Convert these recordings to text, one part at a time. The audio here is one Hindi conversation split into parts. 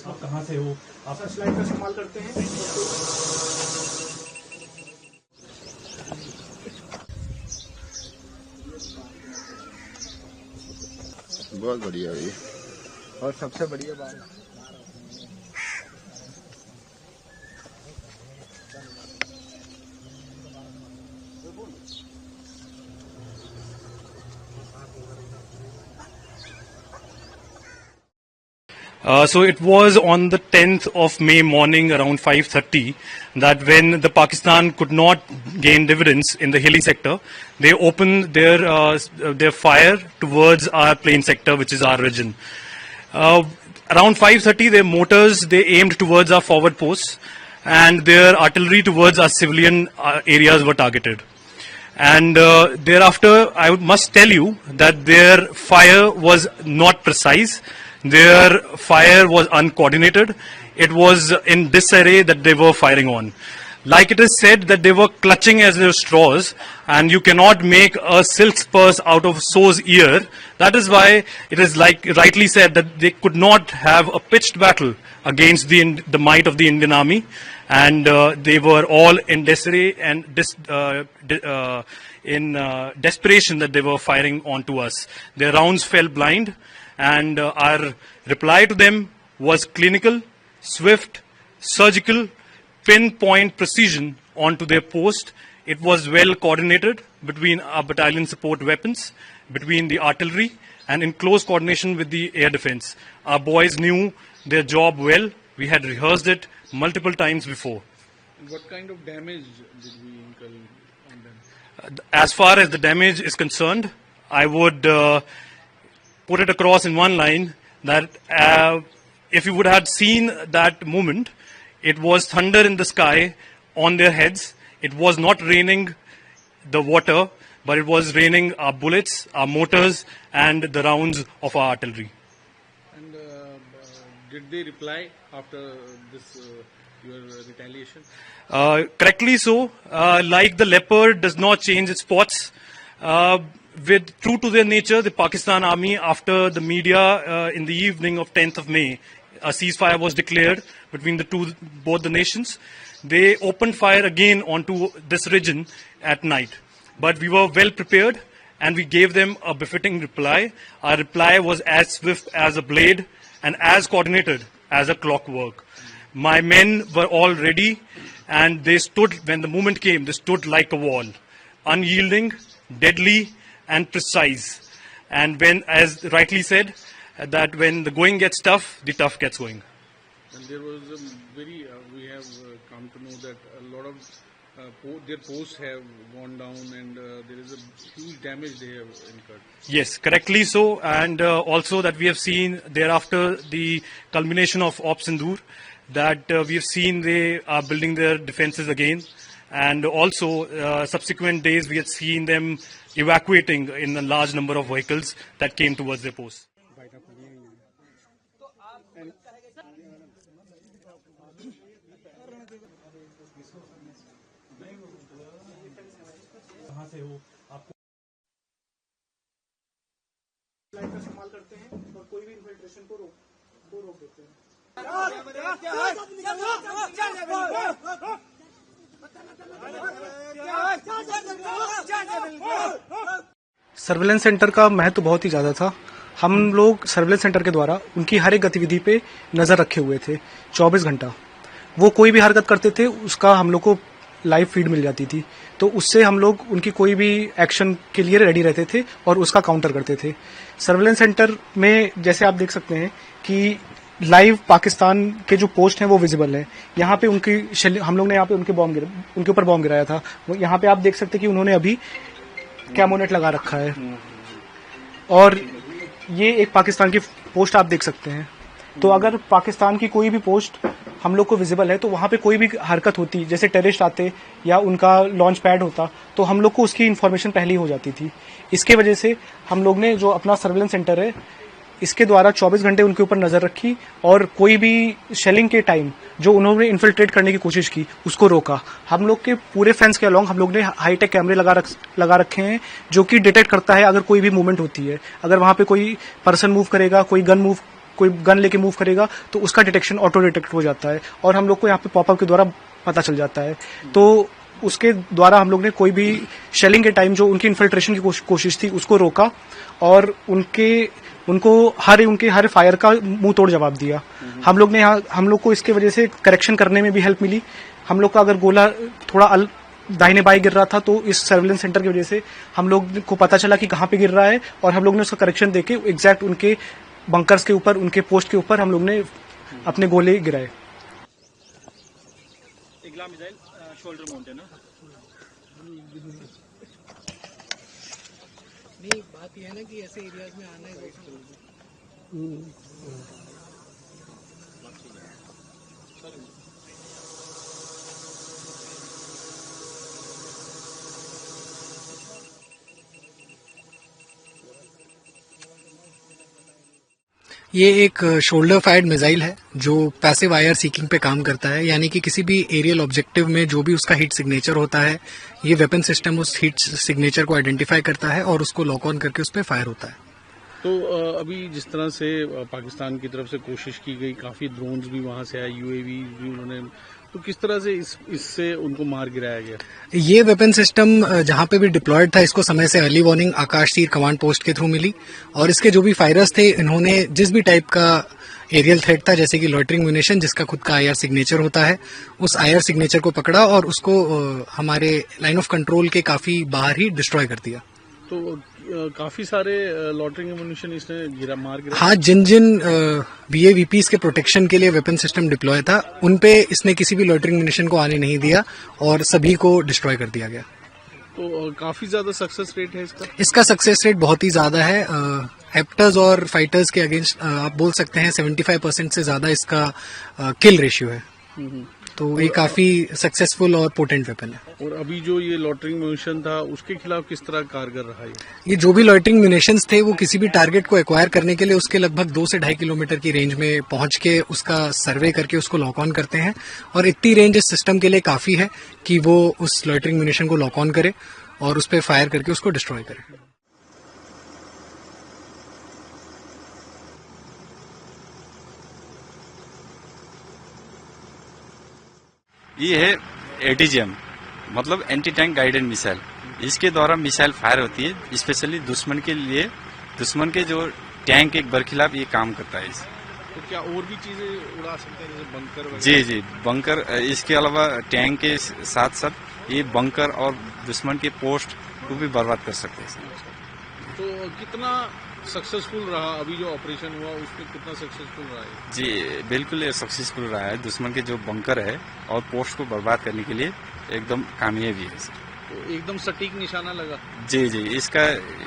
आप कहाँ से हो, आप सर्च लाइट का इस्तेमाल करते हैं। बहुत बढ़िया है और सबसे बढ़िया बात So it was on the 10th of May morning around 5:30 that when the Pakistan could not gain dividends in the hilly sector, they opened their fire towards our plain sector, which is our region. Around 5:30, their mortars they aimed towards our forward posts, and their artillery towards our civilian areas were targeted. And thereafter, I must tell you that their fire was not precise. Their fire was uncoordinated. It was in disarray that they were firing on. Like it is said that they were clutching as their straws, and you cannot make a silk purse out of sow's ear. That is why it is like rightly said that they could not have a pitched battle against the might of the Indian Army, and they were all in disarray and in desperation that they were firing onto us. Their rounds fell blind, and our reply to them was clinical, swift, surgical, pinpoint precision onto their post. It was well coordinated between our battalion support weapons, between the artillery, and in close coordination with the air defense. Our boys knew their job well. We had rehearsed it multiple times before. And what kind of damage did we incur on them? As far as the damage is concerned, I would put it across in one line that if you would have seen that moment, it was thunder in the sky on their heads. It was not raining the water, but it was raining our bullets, our mortars, and the rounds of our artillery. And did they reply after this your retaliation? Correctly so. Like the leopard does not change its spots. True to their nature, the Pakistan Army, after the media in the evening of 10th of May, a ceasefire was declared between both the nations. They opened fire again onto this region at night. But we were well prepared, and we gave them a befitting reply. Our reply was as swift as a blade and as coordinated as a clockwork. My men were all ready, and they stood, when the moment came, they stood like a wall, unyielding, deadly, and precise. And when, as rightly said, that when the going gets tough, the tough gets going. And there was a we have come to know that a lot of their posts have gone down, and there is a huge damage they have incurred. Yes, correctly so. And also that we have seen thereafter the culmination of Op Sindoor, that we have seen they are building their defenses again. And also subsequent days we had seen them evacuating in a large number of vehicles that came towards their posts. कहाँ से हो, आप लाइट का इस्तेमाल करते हैं और कोई भी इन्फिल्ट्रेशन को रोक देते हैं। सर्वेलेंस सेंटर का महत्व बहुत ही ज़्यादा था। हम लोग सर्वेलेंस सेंटर के द्वारा उनकी हर एक गतिविधि पे नज़र रखे हुए थे 24 घंटा। वो कोई भी हरकत करते थे उसका हम लोग को लाइव फीड मिल जाती थी, तो उससे हम लोग उनकी कोई भी एक्शन के लिए रेडी रहते थे और उसका काउंटर करते थे। सर्वेलेंस सेंटर में जैसे आप देख सकते हैं कि लाइव पाकिस्तान के जो पोस्ट हैं वो विजिबल है। यहाँ पे हम लोग ने यहाँ पे उनके ऊपर बॉम्ब गिराया था। यहाँ पे आप देख सकते हैं कि उन्होंने अभी कैमोनेट लगा रखा है, और ये एक पाकिस्तान की पोस्ट आप देख सकते हैं। तो अगर पाकिस्तान की कोई भी पोस्ट हम लोग को विजिबल है तो वहाँ पे कोई भी हरकत होती, जैसे टेररिस्ट आते या उनका लॉन्च पैड होता, तो हम लोग को उसकी इन्फॉर्मेशन पहले ही हो जाती थी। इसके वजह से हम लोग ने जो अपना सर्वेलेंस सेंटर है इसके द्वारा 24 घंटे उनके ऊपर नजर रखी, और कोई भी शेलिंग के टाइम जो उन्होंने इन्फिल्ट्रेट करने की कोशिश की उसको रोका। हम लोग के पूरे फेंस के अलॉन्ग हम लोग ने हाईटेक कैमरे लगा रखे हैं जो कि डिटेक्ट करता है अगर कोई भी मूवमेंट होती है। अगर वहां पे कोई पर्सन मूव करेगा, कोई गन मूव कोई गन लेके मूव करेगा तो उसका डिटेक्शन ऑटो डिटेक्ट हो जाता है और हम लोग को यहाँ पे पॉपअप के द्वारा पता चल जाता है। तो उसके द्वारा हम लोग ने कोई भी शेलिंग के टाइम जो उनकी इन्फिल्ट्रेशन की कोशिश थी उसको रोका और उनको हर फायर का मुंह तोड़ जवाब दिया। हम लोग को इसके वजह से करेक्शन करने में भी हेल्प मिली। हम लोग का अगर गोला थोड़ा दाहिने बाएं गिर रहा था तो इस सर्विलेंस सेंटर की वजह से हम लोग को पता चला कि कहाँ पे गिर रहा है और हम लोग ने उसका करेक्शन देके एग्जैक्ट उनके बंकर्स के ऊपर, उनके पोस्ट के ऊपर हम लोग ने अपने गोले गिराए। शोल्डर माउंट है ना? नहीं, बात यह है ना कि ऐसे एरियाज में आना है। ये एक शोल्डर फायर्ड मिसाइल है जो पैसिव आईआर सीकिंग पे काम करता है, यानी कि किसी भी एरियल ऑब्जेक्टिव में जो भी उसका हीट सिग्नेचर होता है, ये वेपन सिस्टम उस हीट सिग्नेचर को आइडेंटिफाई करता है और उसको लॉक ऑन करके उस पर फायर होता है। तो अभी जिस तरह से पाकिस्तान की तरफ से कोशिश की गई, काफी ड्रोन्स भी वहां से आए, यूएवी भी उन्होंने, तो किस तरह से इससे उनको मार गिराया गया? ये वेपन सिस्टम जहां पे भी डिप्लॉयड था, इसको समय से अर्ली वार्निंग आकाश तीर कमांड पोस्ट के थ्रू मिली और इसके जो भी फायरर्स थे, इन्होंने जिस भी टाइप का एरियल थ्रेट था, जैसे कि लॉइटरिंग म्यूनिशन जिसका खुद का आईआर सिग्नेचर होता है, उस आईआर सिग्नेचर को पकड़ा और उसको हमारे लाइन ऑफ कंट्रोल के काफी बाहर ही डिस्ट्रॉय कर दिया। तो काफी सारे लॉटरिंग एमुनिशन इसने मार गिरा। हाँ, जिन बीएवीपीज के प्रोटेक्शन के लिए वेपन सिस्टम डिप्लॉय था, उनपे इसने किसी भी लॉटरिंग म्यूनिशन को आने नहीं दिया और सभी को डिस्ट्रॉय कर दिया गया। तो काफी ज्यादा सक्सेस रेट है इसका सक्सेस रेट बहुत ही ज्यादा है। हेप्टर्स और फाइटर्स के अगेंस्ट आप बोल सकते हैं 75% से ज्यादा इसका किल रेशियो है। तो ये काफी सक्सेसफुल और पोटेंट वेपन है। और अभी जो ये लॉटरिंग म्यूनिशन था उसके खिलाफ किस तरह कारगर रहा है? ये जो भी लॉटरिंग म्यूनिशंस थे वो किसी भी टारगेट को एक्वायर करने के लिए उसके लगभग 2 से 2.5 किलोमीटर की रेंज में पहुंच के उसका सर्वे करके उसको लॉक ऑन करते हैं और इतनी रेंज इस सिस्टम के लिए काफी है कि वो उस लॉटरिंग म्यूनिशन को लॉक ऑन करे और उस पर फायर करके उसको डिस्ट्रॉय करे। ये है एटीजीएम, मतलब एंटी टैंक गाइडेड मिसाइल। इसके द्वारा मिसाइल फायर होती है स्पेशली दुश्मन के लिए, दुश्मन के जो टैंक के बरखिलाफ ये काम करता है। तो क्या और भी चीजें उड़ा सकते हैं, जैसे बंकर वगैरह? जी, बंकर। इसके अलावा टैंक के साथ साथ ये बंकर और दुश्मन के पोस्ट को भी बर्बाद कर सकते हैं। तो कितना सक्सेसफुल रहा अभी जो ऑपरेशन हुआ, उसमें कितना सक्सेसफुल रहा है? जी बिल्कुल, ये सक्सेसफुल रहा है। दुश्मन के जो बंकर है और पोस्ट को बर्बाद करने के लिए एकदम कामयाबी है सर। तो एकदम सटीक निशाना लगा? जी, इसका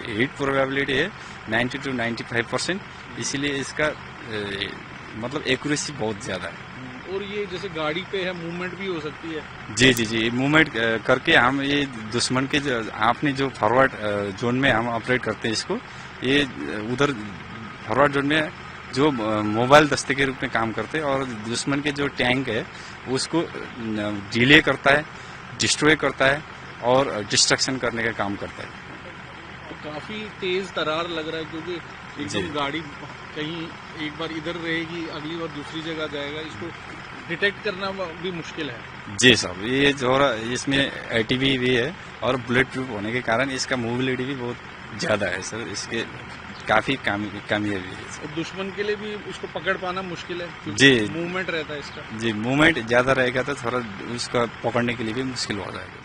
हिट प्रोबेबिलिटी है 90 to 95%, इसीलिए इसका मतलब एक्यूरेसी बहुत ज्यादा है। और ये जैसे गाड़ी पे है, मूवमेंट भी हो सकती है? जी, मूवमेंट करके हम ये दुश्मन के आपने जो फॉरवर्ड जोन में हम ऑपरेट करते हैं इसको, ये उधर फॉरवर्ड जोन में जो मोबाइल दस्ते के रूप में काम करते हैं और दुश्मन के जो टैंक है उसको डिले करता है, डिस्ट्रॉय करता है और डिस्ट्रक्शन करने का काम करता है। तो काफी तेज तरार लग रहा है, क्योंकि एकदम गाड़ी कहीं एक बार इधर रहेगी, अगली बार दूसरी जगह जाएगा, इसको डिटेक्ट करना भी मुश्किल है। जी साहब, ये जो इसमें एटीवी भी है और बुलेट प्रूफ होने के कारण इसका मूविलिटी भी बहुत ज्यादा है सर, इसके काफी कामयाबी है। और दुश्मन के लिए भी इसको पकड़ पाना मुश्किल है? जी, मूवमेंट रहता है इसका। जी, मूवमेंट ज्यादा रहेगा तो थोड़ा उसका पकड़ने के लिए भी मुश्किल हो जाएगा।